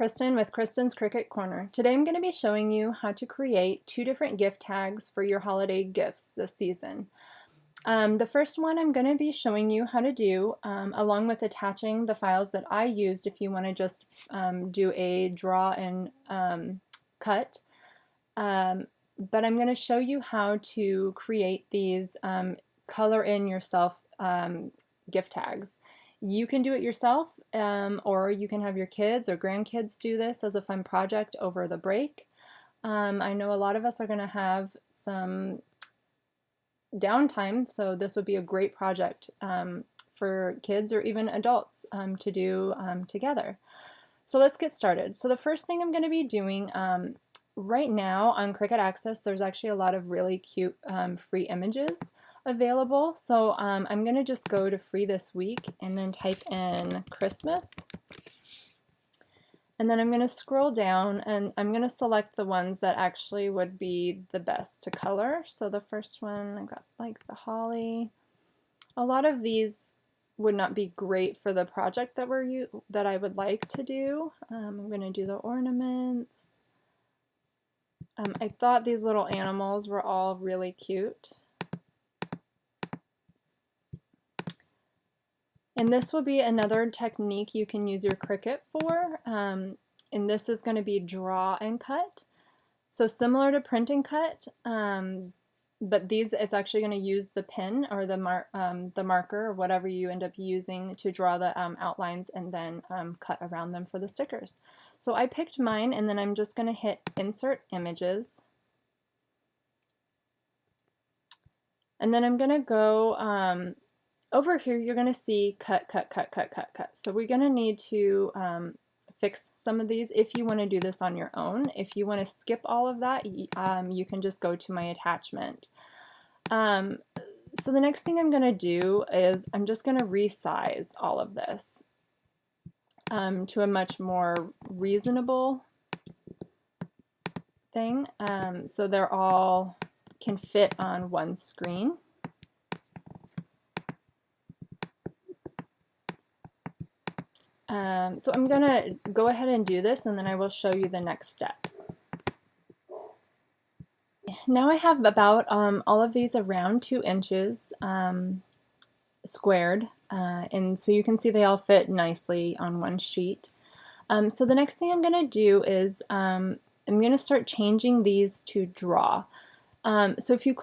Kristen with Kristen's Cricut Corner. Today I'm going to be showing you how to create 2 different gift tags for your holiday gifts this season. The first one I'm going to be showing you how to do, along with attaching the files that I used if you want to just do a draw and cut. But I'm going to show you how to create these color in yourself gift tags. You can do it yourself, or you can have your kids or grandkids do this as a fun project over the break. I know a lot of us are going to have some downtime, so this would be a great project for kids or even adults to do together. So let's get started. So the first thing I'm going to be doing right now on Cricut Access, there's actually a lot of really cute free images available. So I'm going to just go to free this week and then type in Christmas. And then I'm going to scroll down and I'm going to select the ones that actually would be the best to color. So the first one, I've got like the holly. A lot of these would not be great for the project that I would like to do. I'm going to do the ornaments. I thought these little animals were all really cute. And this will be another technique you can use your Cricut for, and this is going to be draw and cut. So similar to print and cut, but it's actually going to use the pen or the marker or whatever you end up using to draw the outlines and then cut around them for the stickers. So I picked mine, and then I'm just going to hit Insert Images. And then I'm going to go over here, you're going to see cut, cut, cut, cut, cut, cut. So we're going to need to fix some of these if you want to do this on your own. If you want to skip all of that, you can just go to my attachment. So the next thing I'm going to do is I'm just going to resize all of this to a much more reasonable thing. So they're all can fit on one screen. So I'm going to go ahead and do this, and then I will show you the next steps. Now I have about all of these around 2 inches squared, and so you can see they all fit nicely on one sheet. So the next thing I'm going to do is I'm going to start changing these to draw. So if you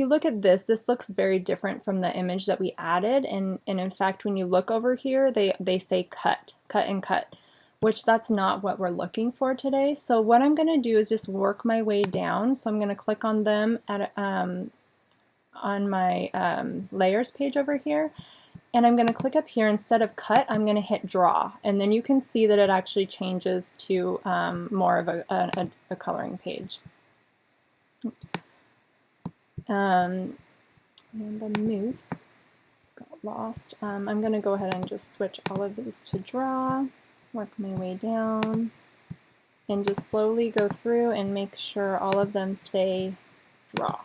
look at this looks very different from the image that we added, and in fact when you look over here they say cut and cut, which that's not what we're looking for today. So what I'm going to do is just work my way down. So I'm going to click on them on my layers page over here, and I'm going to click up here. Instead of cut, I'm going to hit draw, and then you can see that it actually changes to more of a coloring page. Oops. And the moose got lost. I'm going to go ahead and just switch all of these to draw, work my way down, and just slowly go through and make sure all of them say draw.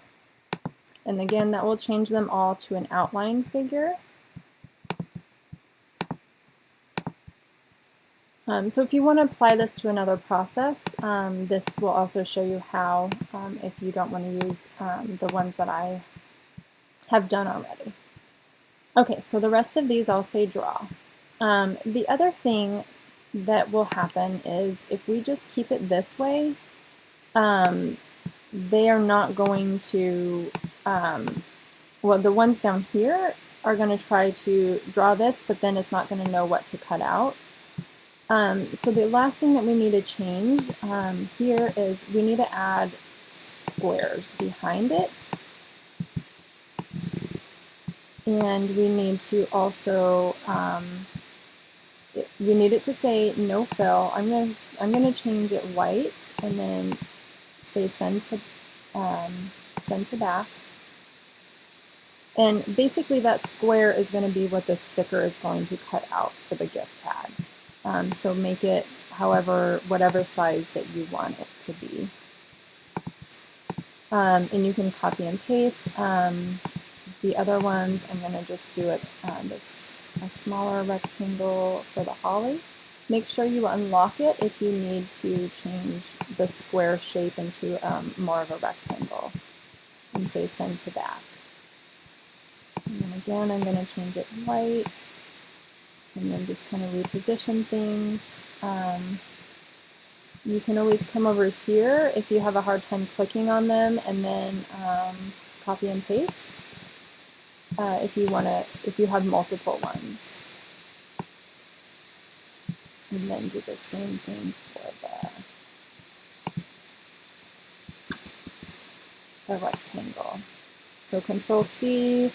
And again, that will change them all to an outline figure. So if you want to apply this to another process, this will also show you how, if you don't want to use the ones that I have done already. Okay, so the rest of these I'll say draw. The other thing that will happen is if we just keep it this way, they are not going to, well, the ones down here are going to try to draw this, but then it's not going to know what to cut out. So the last thing that we need to change here is we need to add squares behind it, and we need to also we need it to say no fill. I'm gonna change it white and then say send to back. And basically that square is going to be what the sticker is going to cut out for the gift tag. So make it whatever size that you want it to be. And you can copy and paste. The other ones, I'm going to just do it a smaller rectangle for the holly. Make sure you unlock it if you need to change the square shape into more of a rectangle, and say send to back. And then again, I'm going to change it white, and then just kind of reposition things. You can always come over here if you have a hard time clicking on them, and then copy and paste if you have multiple ones. And then do the same thing for the rectangle. So Control C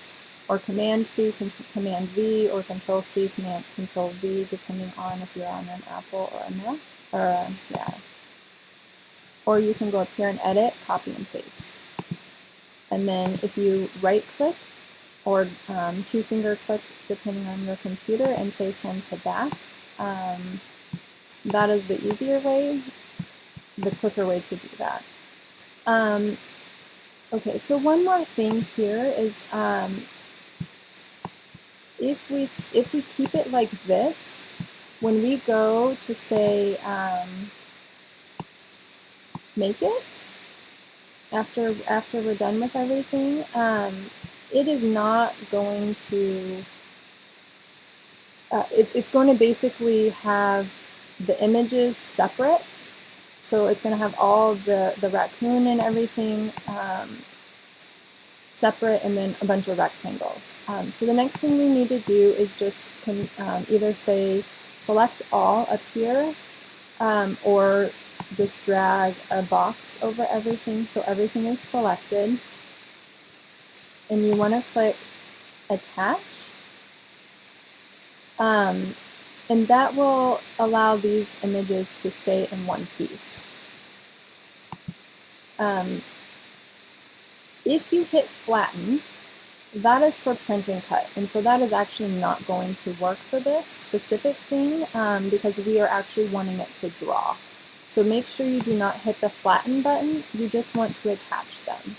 or Command C, Command V, or Control C, Control V, depending on if you're on an Apple or a Mac, or yeah. Or you can go up here and edit, copy and paste. And then if you right click or two finger click, depending on your computer, and say send to back, that is the easier way, the quicker way to do that. Okay, so one more thing here is if we keep it like this, when we go to say make it, after we're done with everything, it is not going to, it's going to basically have the images separate. So it's going to have all the raccoon and everything separate, and then a bunch of rectangles. So the next thing we need to do is just either say select all up here, or just drag a box over everything so everything is selected. And you want to click attach. And that will allow these images to stay in one piece. If you hit flatten, that is for print and cut, and so that is actually not going to work for this specific thing because we are actually wanting it to draw. So make sure you do not hit the flatten button, you just want to attach them.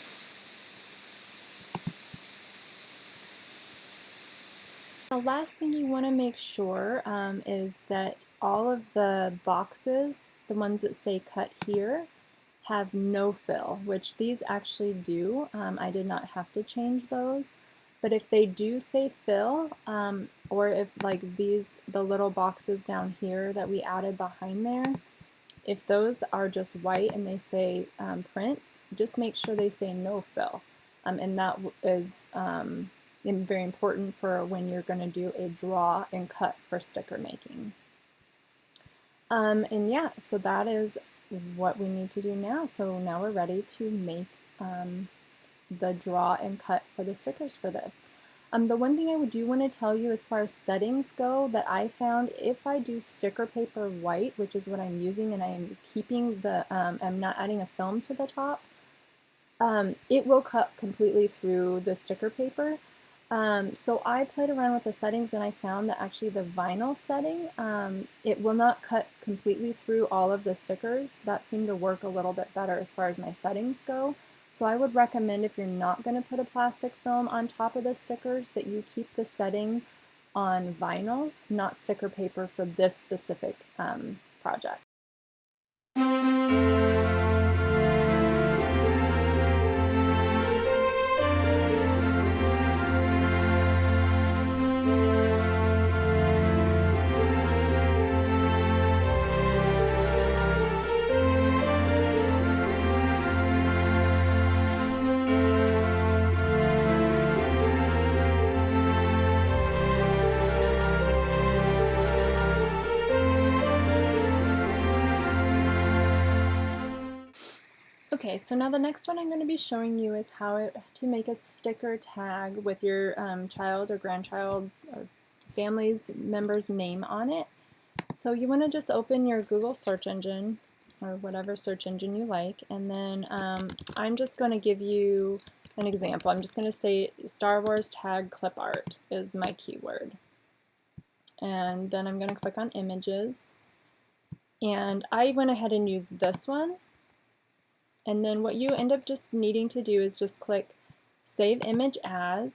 The last thing you want to make sure is that all of the boxes, the ones that say cut here, have no fill, which these actually do. I did not have to change those, but if they do say fill, or if like the little boxes down here that we added behind there, if those are just white and they say print, just make sure they say no fill, and that is very important for when you're going to do a draw and cut for sticker making. And yeah, so that is what we need to do now. So now we're ready to make the draw and cut for the stickers for this. The one thing I do want to tell you as far as settings go that I found, if I do sticker paper white, which is what I'm using, and I am keeping the, I'm not adding a film to the top, it will cut completely through the sticker paper. So I played around with the settings, and I found that actually the vinyl setting, it will not cut completely through all of the stickers. That seemed to work a little bit better as far as my settings go. So I would recommend, if you're not going to put a plastic film on top of the stickers, that you keep the setting on vinyl, not sticker paper, for this specific project. Okay, so now the next one I'm going to be showing you is how to make a sticker tag with your child or grandchild's or family's member's name on it. So you want to just open your Google search engine or whatever search engine you like, and then I'm just going to give you an example. I'm just going to say Star Wars tag clip art is my keyword. And then I'm going to click on images, and I went ahead and used this one. And then what you end up just needing to do is just click Save Image As,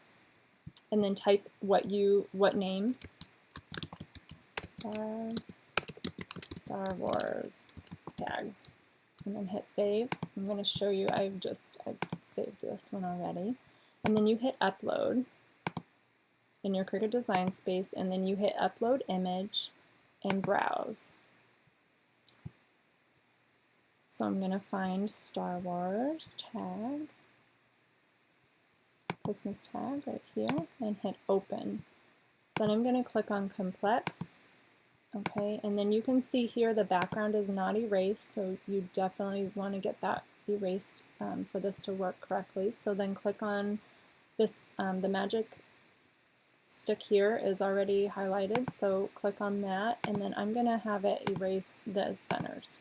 and then type what name. Star Star Wars tag, and then hit save. I'm going to show you, I've saved this one already. And then you hit upload in your Cricut design space, and then you hit upload image and browse. So I'm going to find Star Wars tag, Christmas tag right here, and hit open. Then I'm going to click on complex. Okay, and then you can see here the background is not erased, so you definitely want to get that erased for this to work correctly. So then click on this, the magic stick here is already highlighted, so click on that, and then I'm going to have it erase the centers.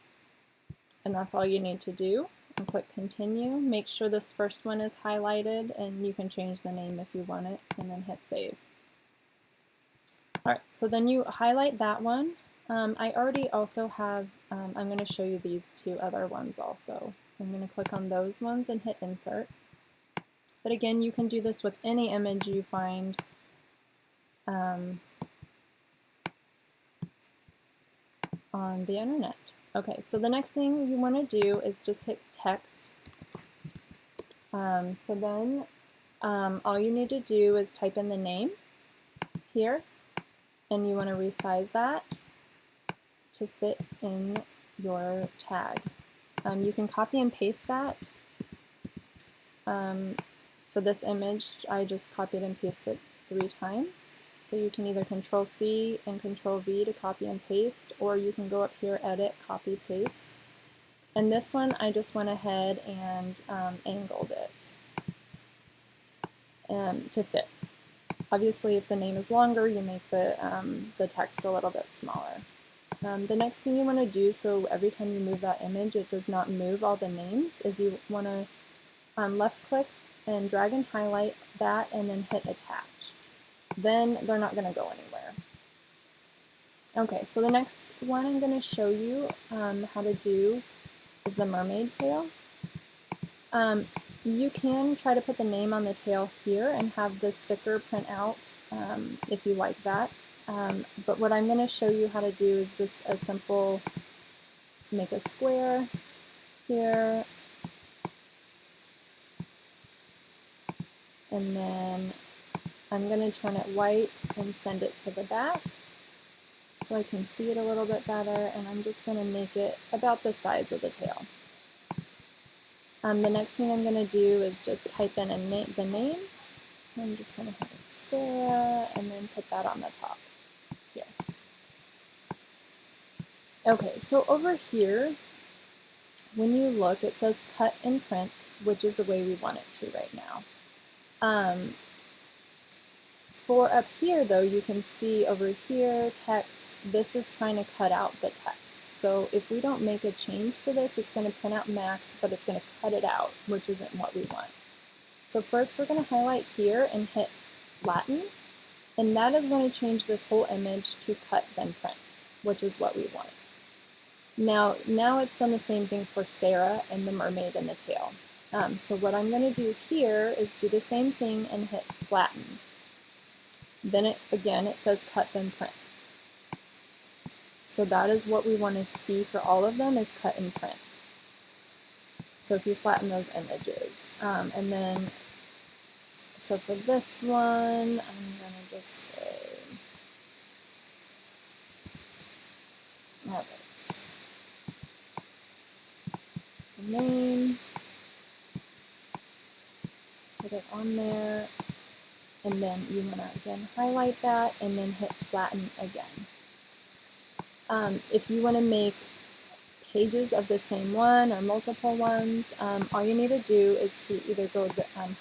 And that's all you need to do. And click continue. Make sure this first one is highlighted, and you can change the name if you want it, and then hit save. Alright, so then you highlight that one. I already also have, I'm going to show you these two other ones also. I'm going to click on those ones and hit insert. But again, you can do this with any image you find on the internet. Okay, so the next thing you want to do is just hit text. So then all you need to do is type in the name here, and you want to resize that to fit in your tag. You can copy and paste that. For this image, I just copied and pasted 3 times. So you can either Control C and Control V to copy and paste, or you can go up here, Edit, Copy, Paste. And this one, I just went ahead and angled it to fit. Obviously, if the name is longer, you make the text a little bit smaller. The next thing you want to do, so every time you move that image, it does not move all the names, is you want to left click and drag and highlight that, and then hit attach. Then they're not going to go anywhere. Okay, so the next one I'm going to show you how to do is the mermaid tail. You can try to put the name on the tail here and have the sticker print out if you like that. But what I'm going to show you how to do is just a simple, make a square here, and then I'm going to turn it white and send it to the back so I can see it a little bit better, and I'm just going to make it about the size of the tail. The next thing I'm going to do is just type in the name. So I'm just going to hit Sarah and then put that on the top here. Okay, so over here, when you look, it says cut and print, which is the way we want it to right now. For up here, though, you can see over here, text, this is trying to cut out the text. So if we don't make a change to this, it's going to print out max, but it's going to cut it out, which isn't what we want. So first we're going to highlight here and hit flatten, and that is going to change this whole image to cut then print, which is what we want. Now it's done the same thing for Sarah and the mermaid and the tail. So what I'm going to do here is do the same thing and hit flatten. Then again it says cut then print. So that is what we want to see for all of them, is cut and print. So if you flatten those images. And then, so for this one, I'm going to just say, alright, the name, put it on there, and then you want to again highlight that and then hit flatten again. If you want to make pages of the same one or multiple ones, all you need to do is to either go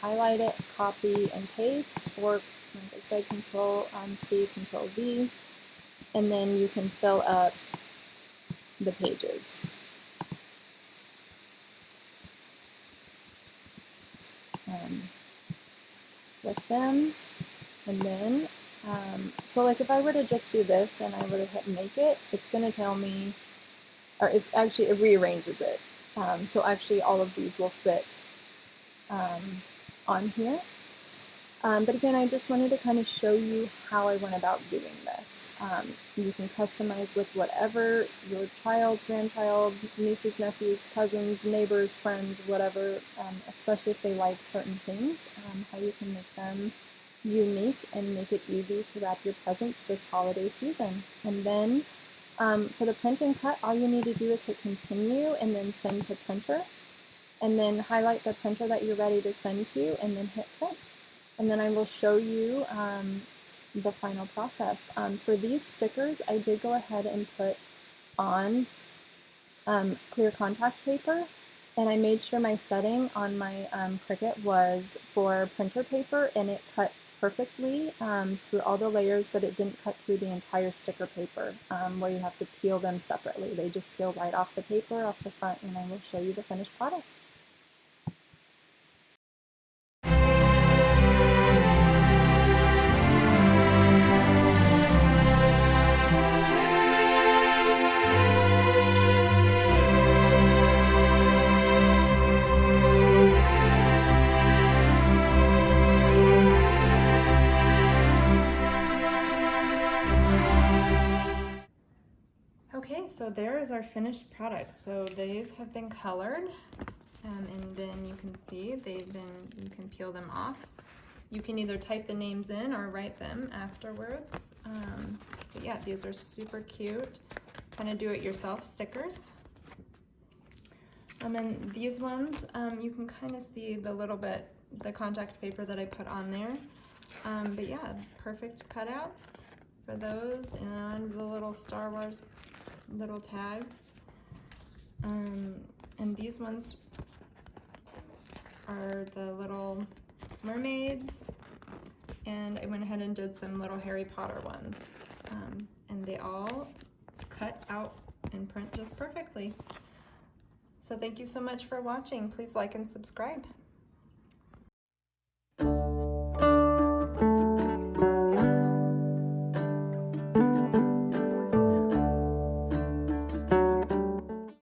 highlight it, copy and paste, or like I said, Control C, Control V, and then you can fill up the pages. With them, and then so like if I were to just do this and I were to hit make it, it's going to tell me, or it rearranges it. So actually all of these will fit on here. But again, I just wanted to kind of show you how I went about doing this. You can customize with whatever your child, grandchild, nieces, nephews, cousins, neighbors, friends, whatever, especially if they like certain things, how you can make them unique and make it easy to wrap your presents this holiday season. And then for the print and cut, all you need to do is hit continue and then send to printer, and then highlight the printer that you're ready to send to, and then hit print. And then I will show you the final process. For these stickers, I did go ahead and put on clear contact paper, and I made sure my setting on my Cricut was for printer paper, and it cut perfectly through all the layers, but it didn't cut through the entire sticker paper where you have to peel them separately. They just peel right off the paper, off the front, and I will show you the finished product. Okay, so there is our finished product. So these have been colored, and then you can see you can peel them off. You can either type the names in or write them afterwards. But yeah, these are super cute, kind of do-it-yourself stickers. And then these ones, you can kind of see the contact paper that I put on there. But yeah, perfect cutouts for those, and the little Star Wars little tags. And these ones are the little mermaids, and I went ahead and did some little Harry Potter ones. And they all cut out and print just perfectly. So thank you so much for watching. Please like and subscribe.